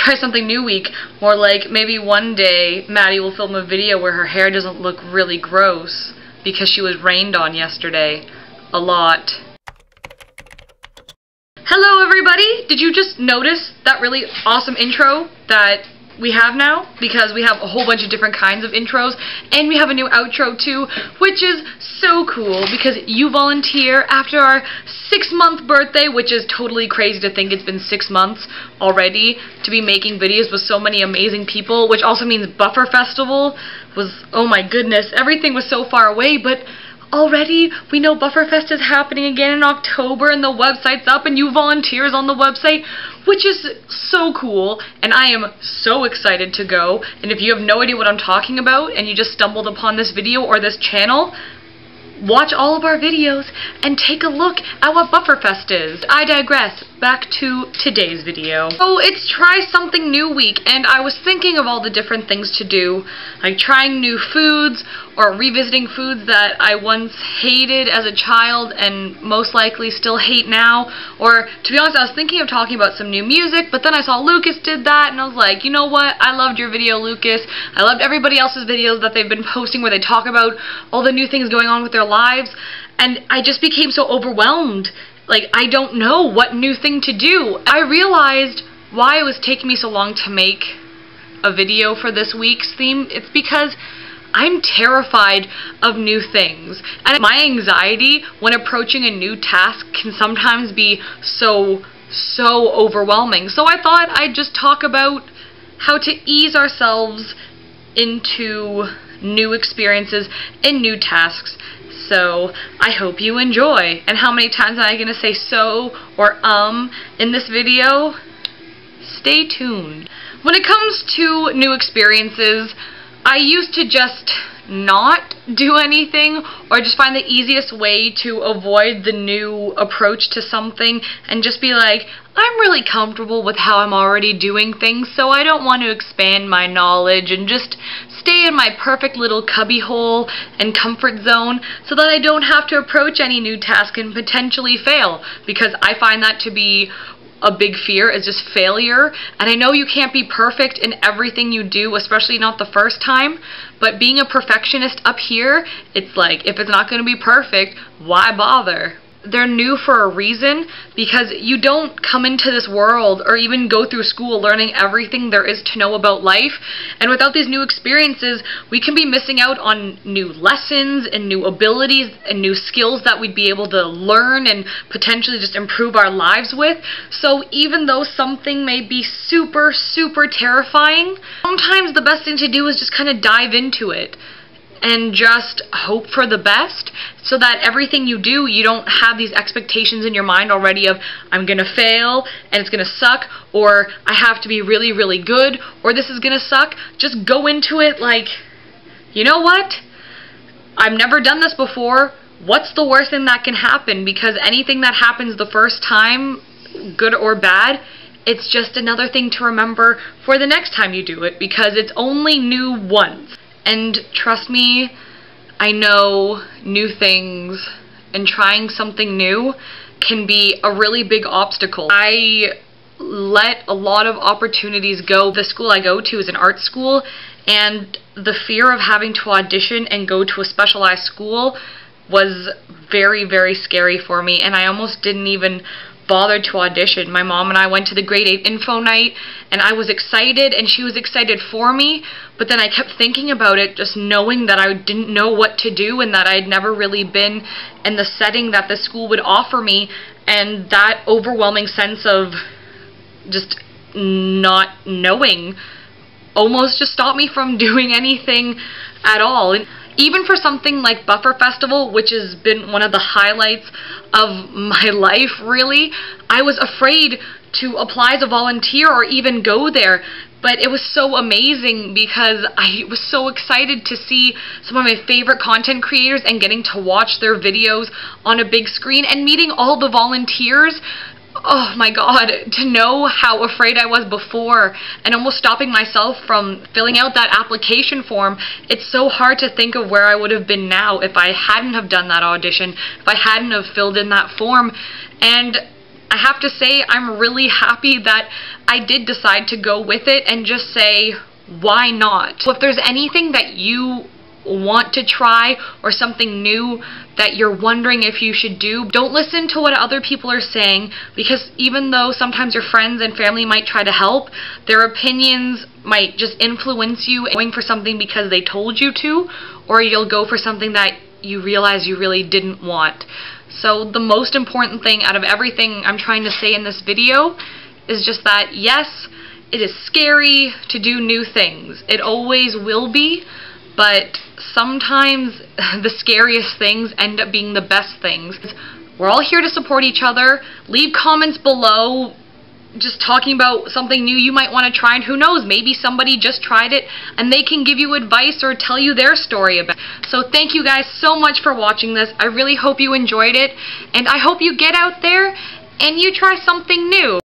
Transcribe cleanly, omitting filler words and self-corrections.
try something new week. Or like maybe one day Maddie will film a video where her hair doesn't look really gross because she was rained on yesterday a lot. Hello everybody! Did you just notice that really awesome intro that we have now? Because we have a whole bunch of different kinds of intros, and we have a new outro too, which is so cool because Youvoluntear, after our 6-month birthday, which is totally crazy to think it's been 6 months already to be making videos with so many amazing people, which also means Buffer Festival was, oh my goodness, everything was so far away, but already we know Bufferfest is happening again in October and the website's up and Youvoluntear is on the website, which is so cool, and I am so excited to go. And if you have no idea what I'm talking about and you just stumbled upon this video or this channel, watch all of our videos and take a look at what Bufferfest is. I digress. Back to today's video. So it's try something new week, and I was thinking of all the different things to do, like trying new foods or revisiting foods that I once hated as a child and most likely still hate now. Or to be honest, I was thinking of talking about some new music, but then I saw Lucas did that and I was like, you know what? I loved your video, Lucas. I loved everybody else's videos that they've been posting where they talk about all the new things going on with their lives, and I just became so overwhelmed. Like, I don't know what new thing to do. I realized why it was taking me so long to make a video for this week's theme. It's because I'm terrified of new things. And my anxiety when approaching a new task can sometimes be so overwhelming. So I thought I'd just talk about how to ease ourselves into new experiences and new tasks. So I hope you enjoy. And how many times am I going to say so or in this video? Stay tuned. When it comes to new experiences, I used to just not do anything or just find the easiest way to avoid the new approach to something and just be like, I'm really comfortable with how I'm already doing things, so I don't want to expand my knowledge and just stay in my perfect little cubbyhole and comfort zone so that I don't have to approach any new task and potentially fail, because I find that to be a big fear, is just failure. And I know you can't be perfect in everything you do, especially not the first time, but being a perfectionist up here, it's like, if it's not going to be perfect, why bother? They're new for a reason, because you don't come into this world or even go through school learning everything there is to know about life, and without these new experiences we can be missing out on new lessons and new abilities and new skills that we'd be able to learn and potentially just improve our lives with. So even though something may be super terrifying, sometimes the best thing to do is just kind of dive into it and just hope for the best, so that everything you do, you don't have these expectations in your mind already of, I'm gonna fail and it's gonna suck, or I have to be really good, or this is gonna suck. Just go into it like, you know what? I've never done this before. What's the worst thing that can happen? Because anything that happens the first time, good or bad, it's just another thing to remember for the next time you do it, because it's only new once. And trust me, I know new things and trying something new can be a really big obstacle. I let a lot of opportunities go. The school I go to is an art school, and the fear of having to audition and go to a specialized school was very scary for me, and I almost didn't even bother to audition. My mom and I went to the grade 8 info night, and I was excited and she was excited for me, but then I kept thinking about it, just knowing that I didn't know what to do and that I'd never really been in the setting that the school would offer me, and that overwhelming sense of just not knowing almost just stopped me from doing anything at all. And even for something like Buffer Festival, which has been one of the highlights of my life, really, I was afraid to apply as a volunteer or even go there. But it was so amazing because I was so excited to see some of my favorite content creators and getting to watch their videos on a big screen and meeting all the volunteers. Oh my god, to know how afraid I was before and almost stopping myself from filling out that application form. It's so hard to think of where I would have been now if I hadn't have done that audition, if I hadn't have filled in that form. And I have to say I'm really happy that I did decide to go with it and just say, why not? So if there's anything that you want to try or something new that you're wondering if you should do, don't listen to what other people are saying, because even though sometimes your friends and family might try to help, their opinions might just influence you going for something because they told you to, or you'll go for something that you realize you really didn't want. So the most important thing out of everything I'm trying to say in this video is just that, yes, it is scary to do new things. It always will be, but sometimes the scariest things end up being the best things. We're all here to support each other. Leave comments below just talking about something new you might want to try, and who knows, maybe somebody just tried it and they can give you advice or tell you their story about it. So thank you guys so much for watching this. I really hope you enjoyed it, and I hope you get out there and you try something new.